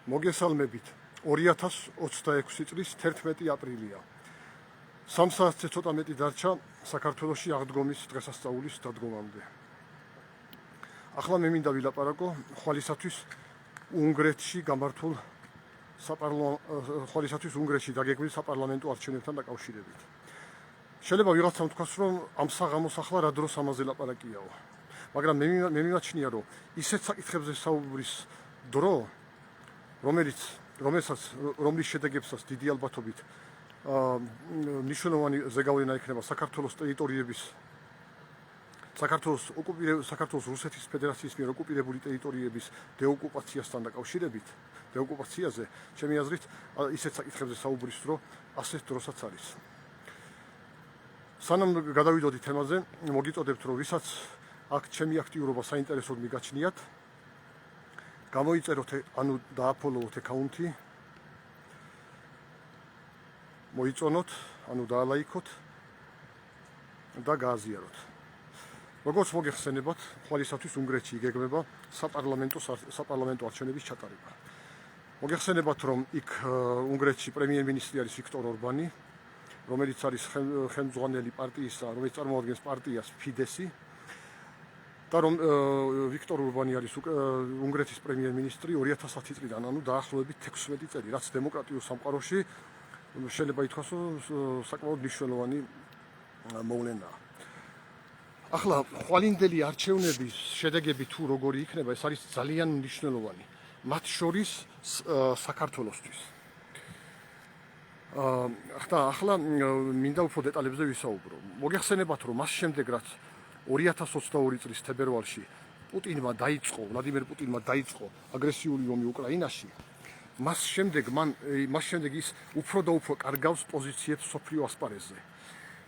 მოგესალმებით 2026 წლის 11 აპრილია. 3 საათზე ცოტა მეტი დარჩა საქართველოში აღდგომის დღესასწაულის დადგომამდე. ახლა მე მინდა ვილაპარაკო ხვალისათვის უნგრეთში გამართულ ხვალისათვის უნგრეთში დაგეგმილ საპარლამენტო არჩევნებთან დაკავშირებით. შეიძლება ვიღაცამ თქვას, რომ ამ საღამოს ახლა რა დროს ამაზე ლაპარაკიაო. მაგრამ მე მიმაჩნია, რომ ისეთ საკითხებზე საუბრის დრო, რომლის შედეგებსაც დიდი ალბათობით მნიშვნელოვანი ზეგავლენა ექნება საქართველოს რუსეთის ფედერაციის მიერ ოკუპირებული ტერიტორიების დეოკუპაციასთან დაკავშირებით, დეოკუპაციაზე, ჩემი აზრით, ისეთ საკითხებზე საუბრის დრო ასეთ დროსაც არის. სანამ გადავიდოდი თემაზე, მოგიწოდებთ, რომ ვისაც აქ ჩემი აქტიურობა საინტერესოდ მიგაჩნიათ, გამოიწეროთ, ანუ დააფოლოვოთ აკაუნტი, მოიწონოთ, ანუ დაალაიქოთ და გააზიაროთ. როგორც მოგეხსენებათ, ხვალისათვის უნგრეთში იგეგმება საპარლამენტო არჩევნების ჩატარება. მოგეხსენებათ, რომ იქ უნგრეთში პრემიერ-მინისტრი არის ვიქტორ ორბანი, რომელიც არის ხელმძღვანელი პარტიისა, რომელიც წარმოადგენს პარტიას ფიდესი, და რომ ვიქტორ ორბანი არის უნგრეთის პრემიერ-მინისტრი 2010 წლიდან, ანუ დაახლოებით 16 წელი, რაც დემოკრატიულ სამყაროში შეიძლება ითქვას, რომ საკმაოდ მნიშვნელოვანი მოვლენაა. ახლა ხვალინდელი არჩევნების შედეგები თუ როგორი იქნება, ეს არის ძალიან მნიშვნელოვანი, მათ შორის საქართველოსთვის. ახლა მინდა უფრო დეტალებზე ვისაუბრო. მოგეხსენებათ, რომ მას შემდეგ, რაც 2022 წლის თებერვალში ვლადიმერ პუტინმა დაიწყო აგრესიული ომი უკრაინაში, მას შემდეგ ის უფრო და უფრო კარგავს პოზიციებს სოფლიო ასპარეზზე.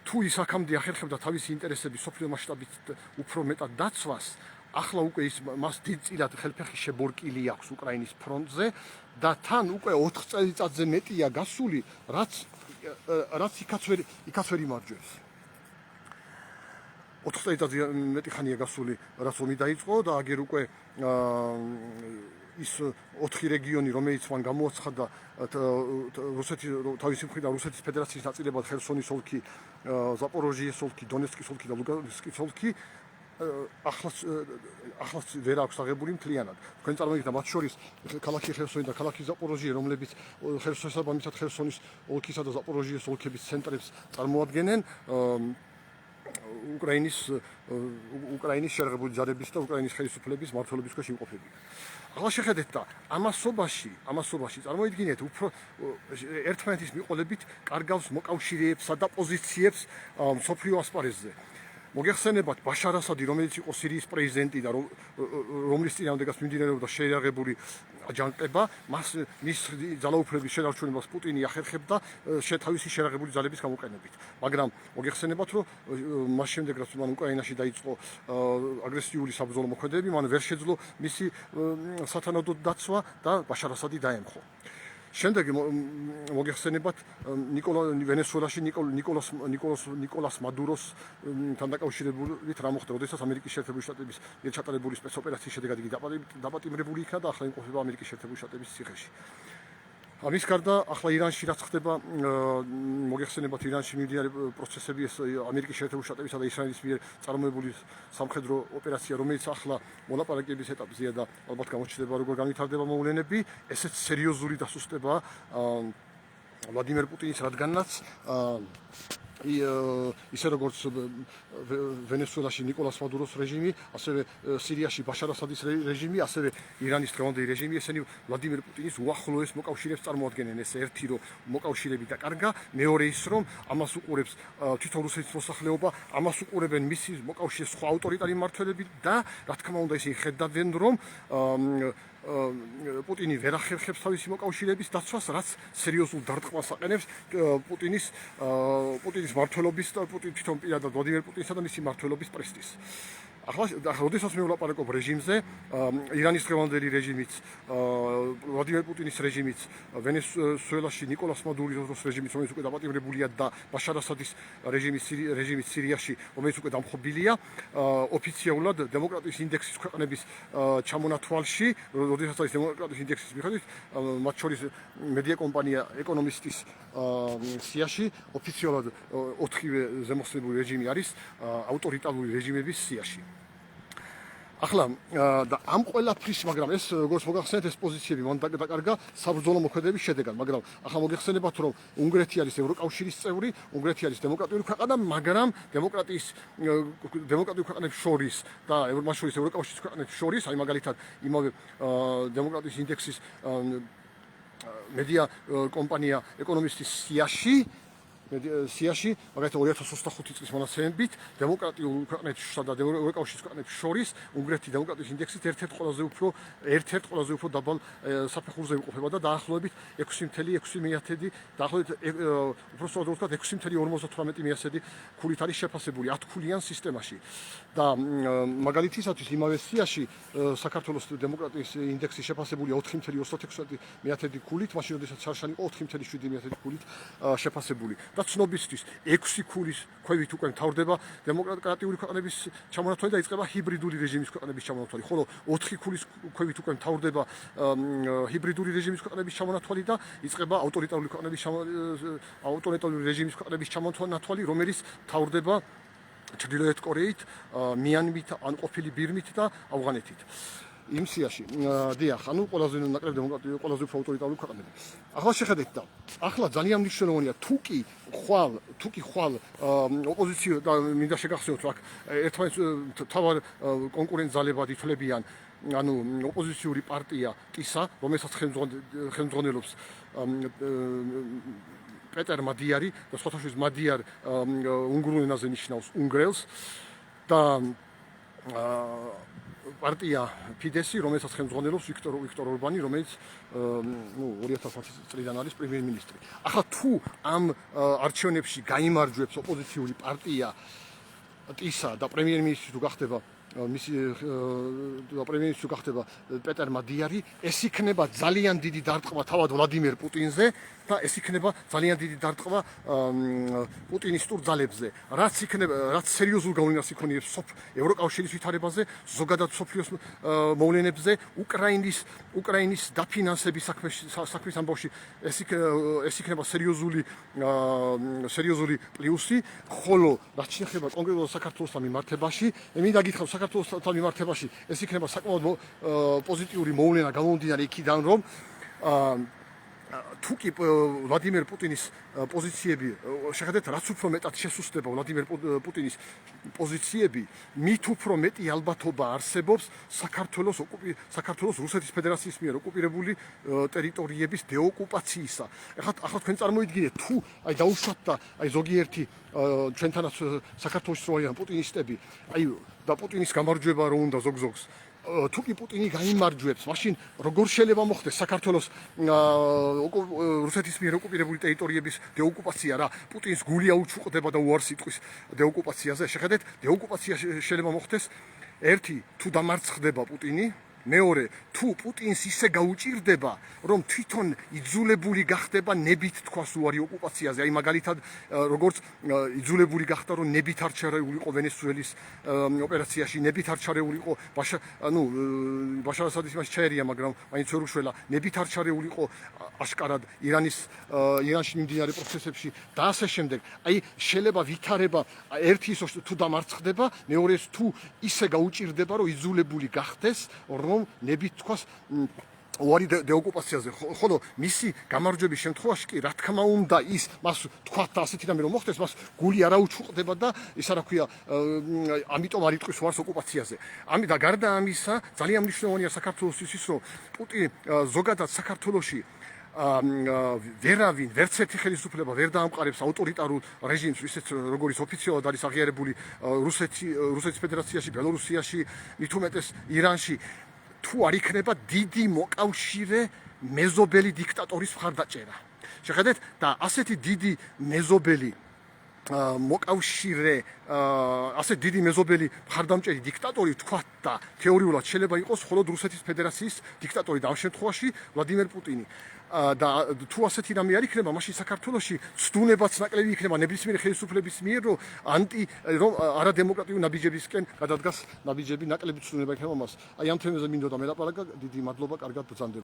თუ ის აქამდე ახერხებდა თავისი ინტერესების სოფლიო მასშტაბით უფრო მეტად დაცვას, ახლა უკვე მას დიდწილად ხელფეხი შებორკილი აქვს უკრაინის ფრონტზე და თან უკვე 4 წელიწადზე მეტია გასული, რაც იქაც ვერ იმარჯვებს. 4 წელიწადზე მეტი ხანია გასული, რაც ომი დაიწყო და აგერ უკვე ის 4 რეგიონი, რომელიც მან გამოაცხადა თავისი მხრიდან რუსეთის ფედერაციის ნაწილებად, ხერსონის ოლქი, ზაპოროჟიეს ოლქი, დონეცკის ოლქი და ლუგანსკის ოლქი, ახლაც ვერ აქვს აღებული მთლიანად. თქვენ წარმოიდგინეთ, მათ შორის ქალაქი ხერსონი და ქალაქი ზაპოროჟიე, რომლებიც შესაბამისად ხერსონის ოლქისა და ზაპოროჟიეს ოლქების ცენტრებს წარმოადგენენ, უკრაინის შეერაღებული ჯარების და უკრაინის ხელისუფლების მმართველობის ქვეშ იმყოფებიან. ახლა შეხედეთ და ამასობაში წარმოიდგინეთ, უფრო ერთმანეთის მიყოლებით კარგავს მოკავშირეებსა და პოზიციებს მსოფლიო ასპარეზზე. მოგეხსენებათ, ბაშარ ასადი, რომელიც იყო სირიის პრეზიდენტი და რომლის წინააღმდეგაც მიმდინარეობდა შეიარაღებული აჯანყება, მის ძალაუფლების შენარჩუნებას პუტინი ახერხებდა თავისი შეიარაღებული ძალების გამოყენებით. მაგრამ მოგეხსენებათ, რომ მას შემდეგ, რაც მან უკრაინაში დაიწყო აგრესიული საბრძოლო მოქმედებები, მან ვერ შეძლო მისი სათანადო დაცვა და ბაშარ ასადი დაემხო. შემდეგ მოგეხსენებათ, ვენესუელაში ნიკოლას მადუროსთან დაკავშირებით რა მოხდა, როდესაც ამერიკის შეერთებული შტატების მიერ ჩატარებული სპეცოპერაციის შედეგად იგი დაპატიმრებული იქნა და ახლა იმყოფება ამერიკის შეერთებული შტატების ციხეში. ამის გარდა ახლა ირანში რაც ხდება, მოგეხსენებათ, ირანში მიმდინარე პროცესები, ეს ამერიკის შეერთებული შტატებისა და ისრაელის მიერ წარმოებული სამხედრო ოპერაცია, რომელიც ახლა მოლაპარაკების ეტაპზეა და ალბათ გამოჩნდება, როგორ განვითარდება მოვლენები, ესეც სერიოზული დასუსტებაა ვლადიმერ პუტინის, რადგანაც ისე როგორც ვენესუელაში ნიკოლას მადუროს რეჟიმი, ასევე სირიაში ბაშარ ასადის რეჟიმი, ასევე ირანის დღევანდელი რეჟიმი, ესენი ვლადიმერ პუტინის უახლოეს მოკავშირეებს წარმოადგენენ. ეს ერთი, რომ მოკავშირეები დაკარგა, მეორე ის, რომ ამას უყურებს თვითონ რუსეთის მოსახლეობა, ამას უყურებენ მისი მოკავშირე სხვა ავტორიტარი მმართველები და რა თქმა უნდა ისინი ხედავენ, რომ პუტინი ვერ ახერხებს თავისი მოკავშირეების დაცვას, რაც სერიოზულ დარტყმას აყენებს პუტინის მმართველობის და თვითონ პირადად ვლადიმერ პუტინსა და მისი მმართველობის პრესტის. ახლა როდესაც მე ვლაპარაკობ რეჟიმზე, ირანის დღევანდელი რეჟიმიც, ვლადიმერ პუტინის რეჟიმიც, ვენესუელაში ნიკოლას მადუროს რეჟიმიც, რომელიც უკვე დაპატიმრებულია და ბაშარ ასადის რეჟიმიც სირიაში, რომელიც უკვე დამხობილია, ოფიციალურად დემოკრატიის ინდექსის ქვეყნების ჩამონათვალში, როდესაც არის დემოკრატიის ინდექსის მიხედვით, მათ შორის მედია კომპანია ეკონომისტის სიაში ოფიციალურად 4-ვე ზემოსწრებული რეჟიმი არის ავტორიტარული რეჟიმების სიაში. ახლა და ამ ყველაფრის, მაგრამ ეს როგორც მოგახსენეთ, ეს პოზიციები მან დაკარგა საბრძოლო მოქმედების შედეგად, მაგრამ ახლა მოგეხსენებათ, რომ უნგრეთი არის ევროკავშირის წევრი, უნგრეთი არის დემოკრატიული ქვეყანა, მაგრამ დემოკრატიულ ქვეყნებს შორის და მათ შორის ევროკავშირის ქვეყნებს შორის, აი მაგალითად იმავე დემოკრატიის ინდექსის მედია კომპანია ეკონომისტის სიაში, მაგალითად 2025 წლის მონაცემებით, დემოკრატიულ ქვეყნებსა და ევროკავშირის ქვეყნებს შორის უნგრეთი დემოკრატიის ინდექსით ერთ-ერთ ყველაზე უფრო დაბალ საფეხურზე იმყოფება და დაახლოებით 6.6, დაახლოებით უბრალოდ ვთქვათ 6.58 ქულით არის შეფასებული 10 ქულიან სისტემაში. და მაგალითისათვის იმავე სიაში საქართველოს დემოკრატიის ინდექსი შეფასებულია 4.36 ქულით, მაშინ როდესაც შარშანი იყო 4.7 ქულით შეფასებული. და ცნობისთვის 6 ქულის ქვევით უკვე მთავრდება დემოკრატიული ქვეყნების ჩამონათვალი და იწყება ჰიბრიდული რეჟიმის ქვეყნების ჩამონათვალი, ხოლო 4 ქულის ქვევით უკვე მთავრდება ჰიბრიდული რეჟიმის ქვეყნების ჩამონათვალი და იწყება ავტორიტარული რეჟიმის ქვეყნების ჩამონათვალი, რომელიც მთავრდება ჩრდილოეთ კორეით, მიანმით, ან ყოფილი ბირმით და ავღანეთით. იმ სიაში, დიახ, ანუ ყველაზე ნაკლებ დემოკრატიული, ყველაზე უფრო ავტორიტარული ქვეყნები. ახლა შეხედეთ და ახლა ძალიან მნიშვნელოვანია თუ კი ხვალ ოპოზიციო და მინდა შეგახსენოთ, რომ აქ ერთმანეთს თავარ კონკურენტ ძალებად ითვლებიან, ანუ ოპოზიციური პარტია ტისა, რომელსაც ხელმძღვანელობს პეტერ მადიარი და სხვათა შორის მადიარ უნგრულ ენაზე ნიშნავს უნგრელს და პარტია ფიდესი, რომელსაც ხელმძღვანელობს ვიქტორ ორბანი, რომელიც 2010 წლიდან არის პრემიერ-მინისტრი. ახლა თუ ამ არჩევნებში გაიმარჯვებს ოპოზიციური პარტია ტისა და პრემიერ-მინისტრი თუ გახდება პრემიერ-მინისტრი გახდება პეტერ მადიარი, ეს იქნება ძალიან დიდი დარტყმა თავად ვლადიმერ პუტინზე და ეს იქნება ძალიან დიდი დარტყმა პუტინისტურ ძალებზე, რაც სერიოზულ გავლენას იქონიებს ევროკავშირის ვითარებაზე, ზოგადად მსოფლიოს მოვლენებზე, უკრაინის დაფინანსების საქმის ამბავში ეს იქნება სერიოზული პლუსი, ხოლო რაც შეეხება კონკრეტულად საქართველოსთან მიმართებაში, მინდა გითხრათ, საქართველოსთან მიმართებაში ეს იქნება საკმაოდ პოზიტიური მოვლენა გამომდინარე იქიდან, რომ თუ კი ვლადიმერ პუტინის პოზიციები, შეხედეთ, რაც უფრო მეტად შესუსტება ვლადიმერ პუტინის პოზიციები, მით უფრო მეტი ალბათობა არსებობს საქართველოს რუსეთის ფედერაციის მიერ ოკუპირებული ტერიტორიების დეოკუპაციისა. ახლა თქვენ წარმოიდგინეთ, თუ აი დაუშვათ და აი ზოგიერთი ჩვენთანაც საქართველოს როიან პუტინისტები, აი და პუტინის გამარჯვება რო უნდა ზოგ-ზოგს, თუ კი პუტინი გაიმარჯვებს, მაშინ როგორ შეიძლება მოხდეს საქართველოს რუსეთის მიერ ოკუპირებული ტერიტორიების დეოკუპაცია, რა პუტინს გული აუჩუყდება და უარს იტყვის დეოკუპაციაზე. შეხედეთ, დეოკუპაცია შეიძლება მოხდეს ერთი თუ დამარცხდება პუტინი, მეორე თუ პუტინს ისე გაუჭირდება, რომ თვითონ იძულებული გახდება ნებით თქვას უარი ოკუპაციაზე. აი მაგალითად, როგორც იძულებული გახდა, რომ ნებით არ ჩარეულიყო ვენესუელის ოპერაციაში, ნებით არ ჩარეულიყო ბაშარ ასადის მას ჩაერია, მაგრამ მაინც ვერ უშველა, ნებით არ ჩარეულიყო აშკარად ირანში მიმდინარე პროცესებში და ასე შემდეგ. აი შეიძლება ვითარება ერთი ის თუ დამარცხდება, მეორე ის თუ ისე გაუჭირდება, რომ იძულებული გახდეს, რომ ნებით თქვას უარი დეოკუპაციაზე, ხოლო მისი გამარჯვების შემთხვევაში კი, რა თქმა უნდა, მას თქვათ და ასეთი რამე რომ მოხდეს, მას გული არ აუჩუყდება და ისა რა ქვია, ამიტომ არ იტყვის უარს ოკუპაციაზე. და გარდა ამისა, ძალიან მნიშვნელოვანია საქართველოსთვის ის, რომ პუტინი ზოგადად საქართველოში ვერც ერთი ხელისუფლება ვერ დაამყარებს ავტორიტარულ რეჟიმს, ისეთ როგორიც ოფიციალურად არის აღიარებული რუსეთის ფედერაციაში, ბელორუსიაში, მით უმეტეს ირანში, თუ არ იქნება დიდი მოკავშირე მეზობელი დიქტატორის მხარდაჭერა. შეხედეთ, და ასეთი დიდი მეზობელი მოკავშირე ასე დიდი მეზობელი მხარდამჭერი დიქტატორი თქვათ და თეორიულად შეიძლება იყოს მხოლოდ რუსეთის ფედერაციის დიქტატორი და ამ შემთხვევაში ვლადიმერ პუტინი და თუ ასეთი რამე არ იქნება, მაშინ საქართველოში ცდუნებაც ნაკლები იქნება ნებისმიერი ხელისუფლების მიერ, რომ არადემოკრატიული ნაბიჯებისკენ გადადგას ნაბიჯები, ნაკლები ცდუნება იქნება მას. აი ამ თემაზე მინდოდა მელაპარაკა. დიდი მადლობა, კარგად ბრძანდება.